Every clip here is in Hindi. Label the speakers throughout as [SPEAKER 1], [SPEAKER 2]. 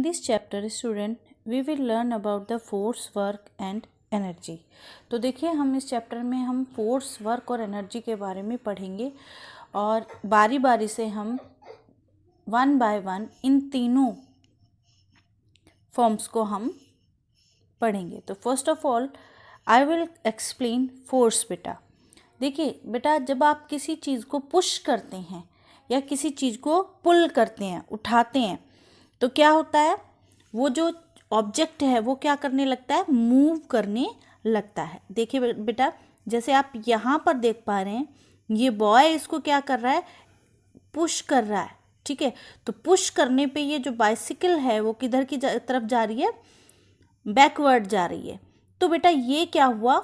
[SPEAKER 1] In this chapter student we will learn about the force work and energy। तो देखिए हम इस चैप्टर में हम फोर्स वर्क और एनर्जी के बारे में पढ़ेंगे और बारी बारी से हम वन बाय वन इन तीनों फॉर्म्स को हम पढ़ेंगे। तो first of all I will explain force. बेटा देखिए बेटा, जब आप किसी चीज़ को पुश करते हैं या किसी चीज़ को पुल करते हैं, उठाते हैं, तो क्या होता है, वो जो ऑब्जेक्ट है वो क्या करने लगता है, मूव करने लगता है। देखिए बेटा, जैसे आप यहाँ पर देख पा रहे हैं, ये बॉय इसको क्या कर रहा है, पुश कर रहा है। ठीक है, तो पुश करने पे ये जो बाइसिकल है वो किधर की तरफ जा रही है, बैकवर्ड जा रही है। तो बेटा ये क्या हुआ,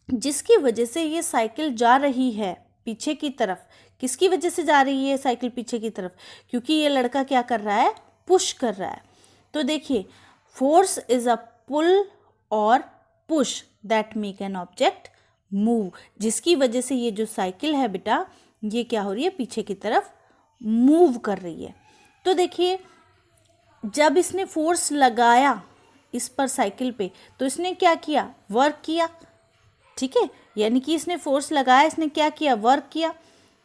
[SPEAKER 1] जिसकी वजह से ये साइकिल जा रही है पीछे की तरफ। किसकी वजह से जा रही है साइकिल पीछे की तरफ, क्योंकि ये लड़का क्या कर रहा है, पुश कर रहा है। तो देखिए फोर्स इज अ पुल और push that make an object move, जिसकी वजह से ये जो साइकिल है बेटा, ये क्या हो रही है, पीछे की तरफ मूव कर रही है। तो देखिए जब इसने फोर्स लगाया इस पर साइकिल पे, तो इसने क्या किया, वर्क किया। ठीक है, यानी कि इसने फोर्स लगाया, इसने क्या किया, वर्क किया।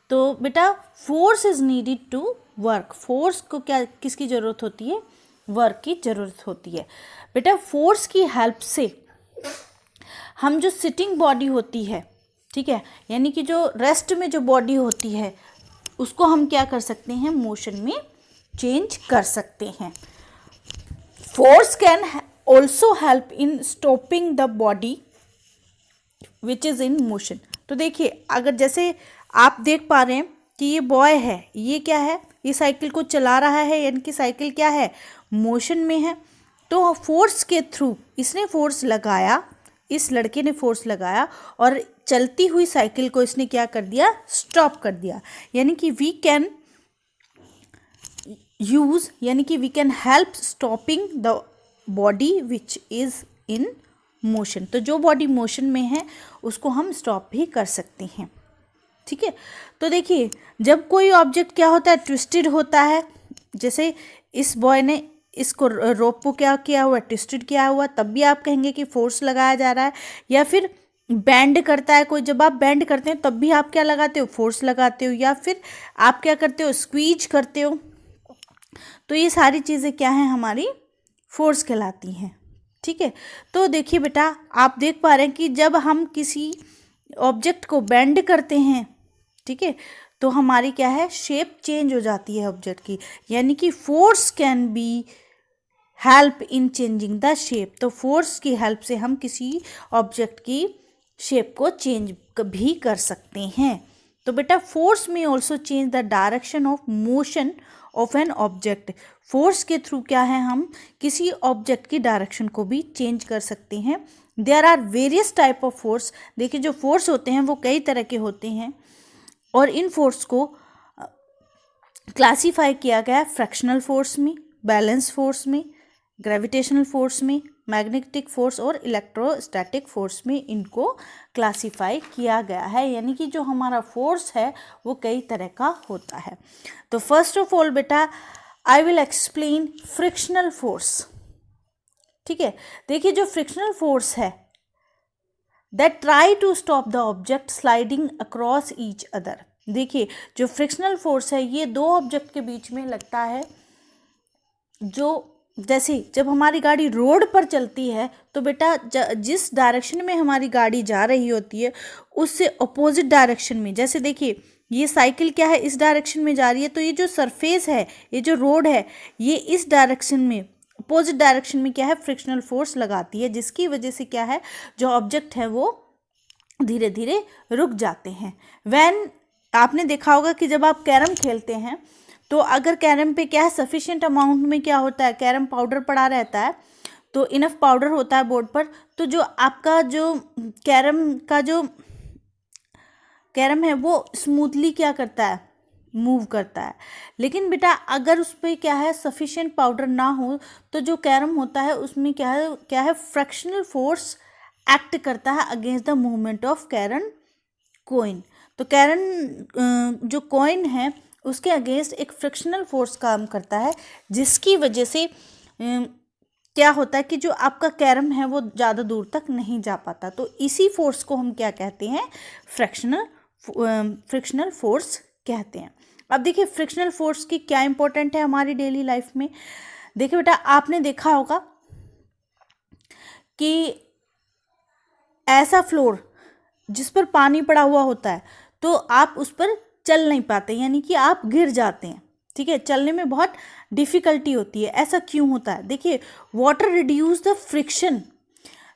[SPEAKER 1] तो बेटा force is needed to work. Force को क्या, किसकी ज़रूरत होती है, वर्क की ज़रूरत होती है। बेटा फोर्स की हेल्प से हम जो सिटिंग बॉडी होती है, ठीक है, यानी कि जो रेस्ट में जो बॉडी होती है, उसको हम क्या कर सकते हैं, मोशन में चेंज कर सकते हैं। Force can also help in stopping the body which is in motion. तो देखिए अगर जैसे आप देख पा रहे हैं कि ये बॉय है, ये क्या है, ये साइकिल को चला रहा है, यानी कि साइकिल क्या है, मोशन में है। तो फोर्स के थ्रू इसने फोर्स लगाया, इस लड़के ने फोर्स लगाया और चलती हुई साइकिल को इसने क्या कर दिया, स्टॉप कर दिया। यानी कि वी कैन यूज, यानी कि we can help stopping the body which is in motion. तो जो बॉडी मोशन में है उसको हम स्टॉप भी कर सकते हैं। ठीक है, तो देखिए जब कोई ऑब्जेक्ट क्या होता है, ट्विस्टेड होता है, जैसे इस बॉय ने इसको रोप को क्या किया हुआ, ट्विस्टेड किया हुआ, तब भी आप कहेंगे कि फोर्स लगाया जा रहा है। या फिर बेंड करता है कोई, जब आप बेंड करते हैं तब भी आप क्या लगाते हो, फोर्स लगाते हो। या फिर आप क्या करते हो, स्क्वीज करते हो। तो ये सारी चीज़ें क्या हैं, हमारी फोर्स कहलाती हैं। ठीक है, तो देखिए बेटा आप देख पा रहे हैं कि जब हम किसी ऑब्जेक्ट को बेंड करते हैं, ठीक है, तो हमारी क्या है, शेप चेंज हो जाती है ऑब्जेक्ट की। यानी कि force can be help in changing the shape. तो फोर्स की हेल्प से हम किसी ऑब्जेक्ट की शेप को चेंज भी कर सकते हैं। तो बेटा फोर्स में also change the direction of motion of an object. Force के थ्रू क्या है, हम किसी ऑब्जेक्ट की डायरेक्शन को भी चेंज कर सकते हैं। There are various type of force. देखिए जो फोर्स होते हैं वो कई तरह के होते हैं और इन फोर्स को क्लासीफाई किया गया है फ्रैक्शनल फोर्स में, बैलेंस फोर्स में, ग्रेविटेशनल फोर्स में, मैग्नेटिक फोर्स और इलेक्ट्रोस्टैटिक फोर्स में इनको क्लासीफाई किया गया है। यानी कि जो हमारा फोर्स है वो कई तरह का होता है। तो फर्स्ट ऑफ ऑल बेटा I will explain frictional force. ठीक है, देखिए जो फ्रिक्शनल फोर्स है, that try to stop the object sliding across each other. देखिए जो फ्रिक्शनल फोर्स है ये दो ऑब्जेक्ट के बीच में लगता है। जो जैसे जब हमारी गाड़ी रोड पर चलती है तो बेटा जिस डायरेक्शन में हमारी गाड़ी जा रही होती है उससे अपोजिट डायरेक्शन में, जैसे देखिए ये साइकिल क्या है, इस डायरेक्शन में जा रही है, तो ये जो सरफेस है, ये जो रोड है, ये इस डायरेक्शन में, अपोजिट डायरेक्शन में क्या है, फ्रिक्शनल फोर्स लगाती है, जिसकी वजह से क्या है, जो ऑब्जेक्ट है वो धीरे धीरे रुक जाते हैं। व्हेन आपने देखा होगा कि जब आप कैरम खेलते हैं तो अगर कैरम पे क्या है, सफिशिएंट अमाउंट में क्या होता है, कैरम पाउडर पड़ा रहता है, तो इनफ पाउडर होता है बोर्ड पर, तो जो आपका जो कैरम है वो स्मूथली क्या करता है, मूव करता है। लेकिन बेटा अगर उस पर क्या है, सफिशिएंट पाउडर ना हो, तो जो कैरम होता है उसमें क्या है फ्रैक्शनल फोर्स एक्ट करता है against the movement of carrom coin. तो कैरन जो कॉइन है उसके अगेंस्ट एक फ्रिक्शनल फोर्स काम करता है, जिसकी वजह से क्या होता है कि जो आपका कैरम है वो ज़्यादा दूर तक नहीं जा पाता। तो इसी फोर्स को हम क्या कहते हैं, फ्रिक्शनल फोर्स कहते हैं। अब देखिए फ्रिक्शनल फोर्स की क्या इंपॉर्टेंट है हमारी डेली लाइफ में। देखिए बेटा, आपने देखा होगा कि ऐसा फ्लोर जिस पर पानी पड़ा हुआ होता है तो आप उस पर चल नहीं पाते, यानी कि आप गिर जाते हैं। ठीक है, चलने में बहुत डिफ़िकल्टी होती है। ऐसा क्यों होता है? देखिए, water reduce the friction.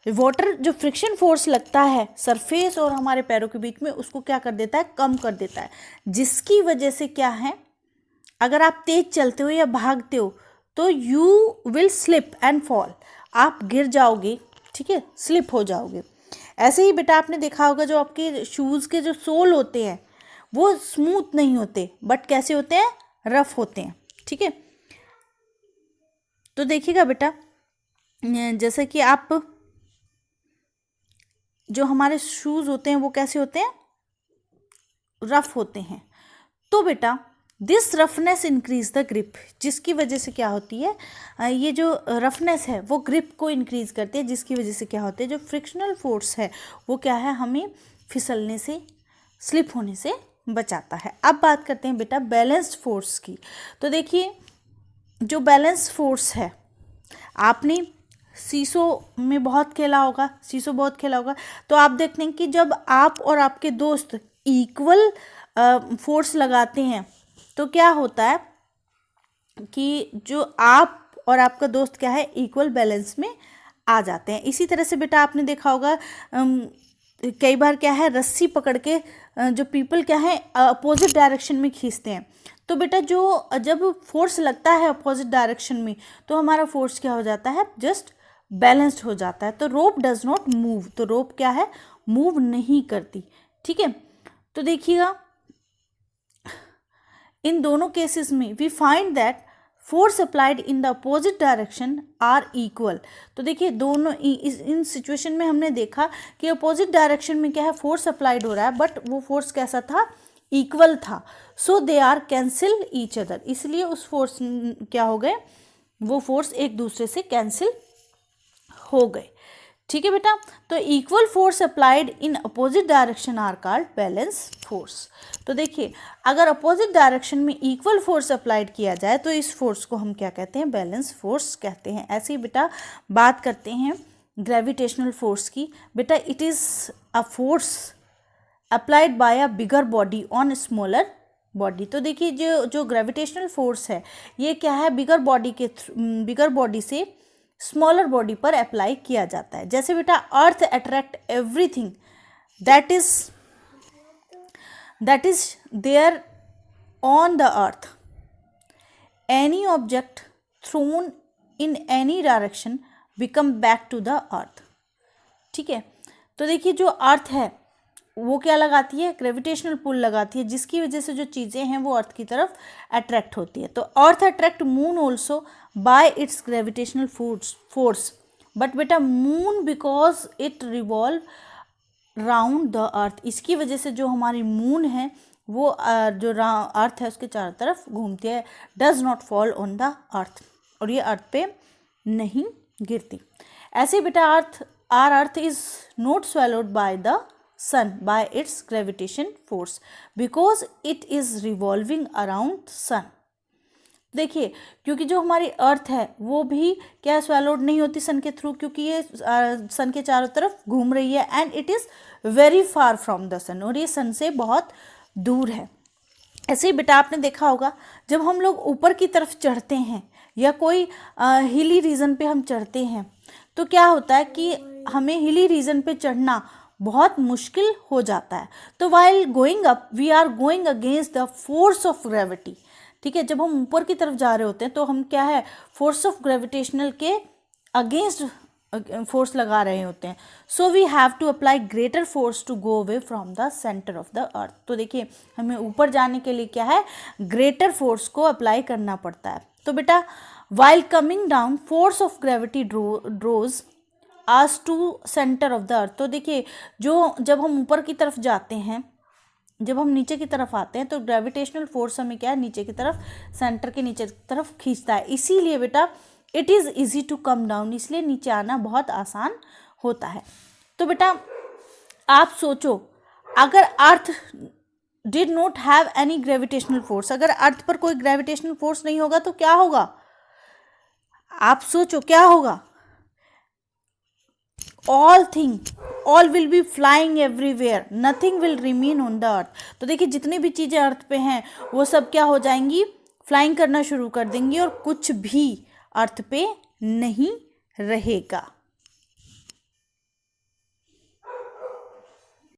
[SPEAKER 1] Water जो फ्रिक्शन फोर्स लगता है सरफेस और हमारे पैरों के बीच में, उसको क्या कर देता है, कम कर देता है, जिसकी वजह से क्या है, अगर आप तेज चलते हो या भागते हो तो you will slip and fall, आप गिर जाओगे। ठीक है, स्लिप हो जाओगे। ऐसे ही बेटा आपने देखा होगा जो आपके शूज़ के जो सोल होते हैं वो स्मूथ नहीं होते, बट कैसे होते हैं, रफ होते हैं। ठीक है, तो देखिएगा बेटा, जैसे कि आप जो हमारे शूज़ होते हैं वो कैसे होते हैं, रफ होते हैं। तो बेटा this roughness increase the grip, जिसकी वजह से क्या होती है, ये जो रफनेस है वो ग्रिप को इंक्रीज करती है, जिसकी वजह से क्या होता है, जो फ्रिक्शनल फोर्स है वो क्या है, हमें फिसलने से, स्लिप होने से बचाता है। अब बात करते हैं बेटा बैलेंस्ड फोर्स की। तो देखिए जो बैलेंस फोर्स है, आपने सीसो में बहुत खेला होगा, सीसो बहुत खेला होगा, तो आप देखते हैं कि जब आप और आपके दोस्त इक्वल फोर्स लगाते हैं तो क्या होता है कि जो आप और आपका दोस्त क्या है, इक्वल बैलेंस में आ जाते हैं। इसी तरह से बेटा आपने देखा होगा कई बार क्या है, रस्सी पकड़ के जो पीपल क्या है अपोजिट डायरेक्शन में खींचते हैं। तो बेटा जो जब फोर्स लगता है अपोजिट डायरेक्शन में तो हमारा फोर्स क्या हो जाता है, जस्ट बैलेंस्ड हो जाता है। तो रोप डज नॉट मूव, तो रोप क्या है, मूव नहीं करती। ठीक है, तो देखिएगा इन दोनों केसेस में we find that force applied in the opposite direction are equal. तो देखिए दोनों इन सिचुएशन में हमने देखा कि अपोजिट डायरेक्शन में क्या है, फोर्स अप्लाइड हो रहा है, बट वो फोर्स कैसा था, इक्वल था। So they are cancel each other, इसलिए उस फोर्स क्या हो गए, वो फोर्स एक दूसरे से कैंसिल हो गए। ठीक है बेटा, तो equal force applied in opposite direction are called balance force. तो देखिए अगर अपोजिट डायरेक्शन में इक्वल फोर्स अप्लाइड किया जाए तो इस फोर्स को हम क्या कहते हैं, बैलेंस फोर्स कहते हैं। ऐसे ही बेटा बात करते हैं ग्रेविटेशनल फोर्स की। बेटा it is a force applied by a bigger body on smaller body. तो देखिए जो ग्रेविटेशनल फोर्स है ये क्या है, बिगर बॉडी से स्मॉलर बॉडी पर अप्लाई किया जाता है। जैसे बेटा earth attract everything that is there on the earth, any object thrown in any direction become back to the earth. ठीक है, तो देखिए जो अर्थ है वो क्या लगाती है, ग्रेविटेशनल पुल लगाती है, जिसकी वजह से जो चीज़ें हैं वो अर्थ की तरफ अट्रैक्ट होती है। तो earth attract moon also by its gravitational force, but बेटा moon because it revolve round the earth, इसकी वजह से जो हमारी मून है वो जो अर्थ है उसके चारों तरफ घूमती है, does not fall on the अर्थ, और ये अर्थ पे नहीं गिरती। ऐसे बेटा earth is not swallowed by the sun by its gravitation force because it is revolving around sun। देखिए क्योंकि जो हमारी अर्थ है वो भी क्या swallowed नहीं होती सन के थ्रू, क्योंकि ये सन के चारों तरफ घूम रही है, and it is very far from the sun, और ये सन से बहुत दूर है। ऐसे ही बेटा आपने देखा होगा जब हम लोग ऊपर की तरफ चढ़ते हैं या कोई हिली रीजन पे हम चढ़ते हैं तो क्या होता है कि हमें हिली रीजन पे चढ़ना बहुत मुश्किल हो जाता है। तो while going up we are going against the force of gravity. ठीक है, जब हम ऊपर की तरफ जा रहे होते हैं तो हम क्या है, फोर्स ऑफ ग्रेविटेशनल के अगेंस्ट फोर्स लगा रहे होते हैं। So we have to apply greater force to go away from the centre of the earth. तो देखिए हमें ऊपर जाने के लिए क्या है, ग्रेटर फोर्स को अप्लाई करना पड़ता है। तो बेटा while coming down force of gravity draws as to centre of the earth. तो देखिए जब हम ऊपर की तरफ जाते हैं, जब हम नीचे की तरफ आते हैं तो ग्रेविटेशनल फोर्स हमें क्या है, नीचे की तरफ, सेंटर के नीचे की तरफ खींचता है। इसीलिए बेटा it is easy to come down, इसलिए नीचे आना बहुत आसान होता है। तो बेटा आप सोचो, अगर earth did not have any gravitational force, अगर अर्थ पर कोई ग्रेविटेशनल फोर्स नहीं होगा तो क्या होगा? आप सोचो क्या होगा? all will be flying everywhere, nothing will remain on the earth। तो देखिए जितनी भी चीज़ें अर्थ पे हैं वो सब क्या हो जाएंगी? फ्लाइंग करना शुरू कर देंगी और कुछ भी अर्थ पे नहीं रहेगा।